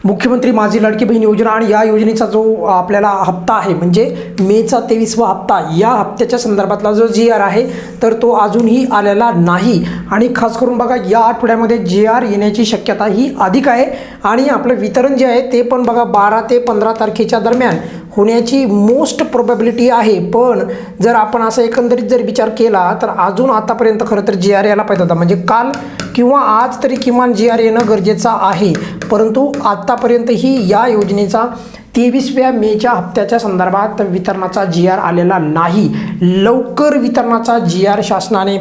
मुख्यमंत्री माझी लाडकी बहीण योजना आणि या योजनेचा जो आपल्याला हप्ता आहे म्हणजे मेचा 23वा हप्ता, या हप्त्याच्या संदर्भातला जो GR आहे तर तो अजूनही आलेला नाही आणि खास करून बघा या आठवड्यामध्ये GR येण्याची शक्यता ही अधिक आहे आणि आपलं वितरण जे आहे ते पण बघा 12 ते 15 तारखेच्या दरम्यान होण्याची मोस्ट प्रोबॅबिलिटी आहे। पण जर आपण असं एकंदरीत जर विचार केला तर अजून आतापर्यंत खरं तर GR यायला पाहिजे होता, म्हणजे काल किंवा आज तरी किमान GR येणं गरजेचं आहे, परंतु आतापर्यंतही या योजनेचा 23व्या मेच्या हप्त्याच्या संदर्भात वितरणाचा GR आलेला नाही। लवकर वितरणाचा GR शासनाने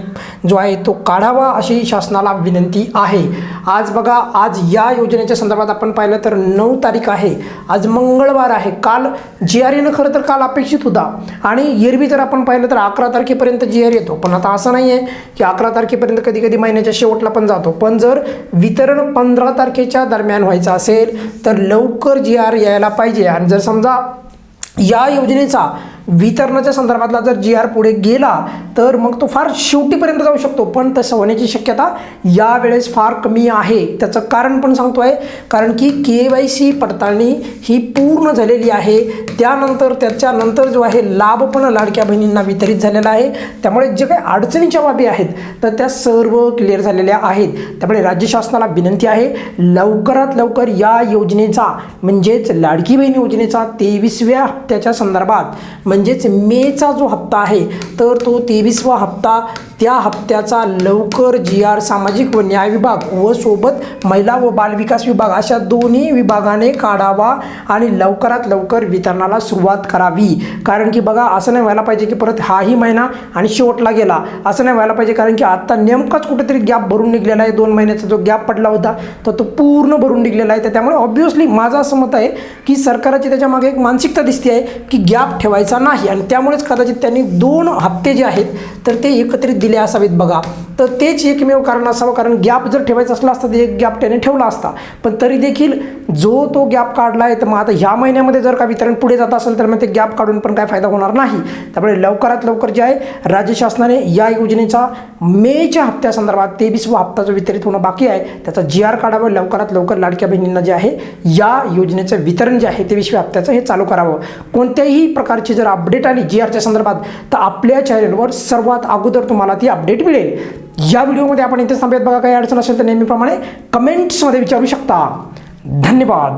जो आहे तो काढावा अशी शासनाला विनंती आहे। आज बघा आज या योजनेच्या संदर्भात आपण पाहिलं तर 9 तारीख आहे, आज मंगळवार आहे। काल GR येणं खरं तर काल अपेक्षित होता आणि एरवी जर आपण पाहिलं तर 11 तारखेपर्यंत GR येतो, पण आता असं नाही आहे की 11 तारखेपर्यंत कधी कधी महिन्याच्या शेवटला पण जातो। पण जर वितरण 15 तारखेच्या दरम्यान व्हायचं असेल तर लवकर GR यायला पाहिजे आणि जर समजा या योजनेचा वितरणाच्या संदर्भातला जर GR पुढे गेला तर मग तो फार शेवटीपर्यंत जाऊ शकतो, पण तसं होण्याची शक्यता यावेळेस फार कमी आहे। त्याचं कारण पण सांगतोय, कारण की KYC पडताळणी ही पूर्ण झालेली आहे, त्याच्यानंतर जो आहे लाभ पण लाडक्या बहिणींना वितरित झालेला आहे। त्यामुळे जे काही अडचणीच्या बाबी आहेत तर त्या सर्व क्लिअर झालेल्या आहेत। त्यामुळे राज्य शासनाला विनंती आहे लवकरात लवकर या योजनेचा म्हणजेच लाडकी बहीण योजनेचा 23व्या हप्त्याच्या संदर्भात म्हणजेच मेचा जो हप्ता आहे तर तो 23वा हप्ता, त्या हप्त्याचा लवकर GR सामाजिक व न्याय विभाग व सोबत महिला व बालविकास विभाग अशा दोन्ही विभागाने काढावा आणि लवकरात लवकर वितरणाला सुरुवात करावी। कारण की बघा असं नाही व्हायला पाहिजे की परत हाही महिना आणि शेवटला गेला, असं नाही व्हायला पाहिजे, कारण की आता नेमकाच कुठेतरी गॅप भरून निघलेला आहे। 2 महिन्याचा जो गॅप पडला होता तर तो पूर्ण भरून निघलेला आहे। तर त्यामुळे ऑब्व्हियसली माझं असं मत आहे की सरकारची त्याच्यामागे एक मानसिकता दिसते आहे की गॅप ठेवायचा नाही आणि त्यामुळेच कदाचित त्यांनी 2 हप्ते जे आहेत तर ते एकत्रित दिले असावेत बघा। तर तेच एकमेव कारण असावं, कारण गॅप जर ठेवायचा असला असता तर एक गॅप त्याने ठेवला असता, पण तरी देखील जो तो गॅप काढला आहे तर मग आता ह्या महिन्यामध्ये जर का वितरण पुढे जात असेल तर मग ते गॅप काढून पण काय फायदा होणार नाही। त्यामुळे लवकरात लवकर जे आहे राज्य शासनाने या योजनेचा मेच्या हप्त्यासंदर्भात 23वा हप्ता जो वितरित होणं बाकी आहे त्याचा GR काढावं, लवकरात लवकर लाडक्या बहिणींना जे आहे या योजनेचं वितरण जे आहे 23व्या हप्त्याचं हे चालू करावं। कोणत्याही प्रकारची जर अपडेट आली GRच्या संदर्भात तर आपल्या चॅनलवर सर्वात अगोदर तुम्हाला ती अपडेट मिळेल। या व्हिडिओमध्ये आपण इथे थांबूयात। बघा काही अडचण असेल तर नेहमीप्रमाणे कमेंट्समध्ये विचारू शकता। धन्यवाद।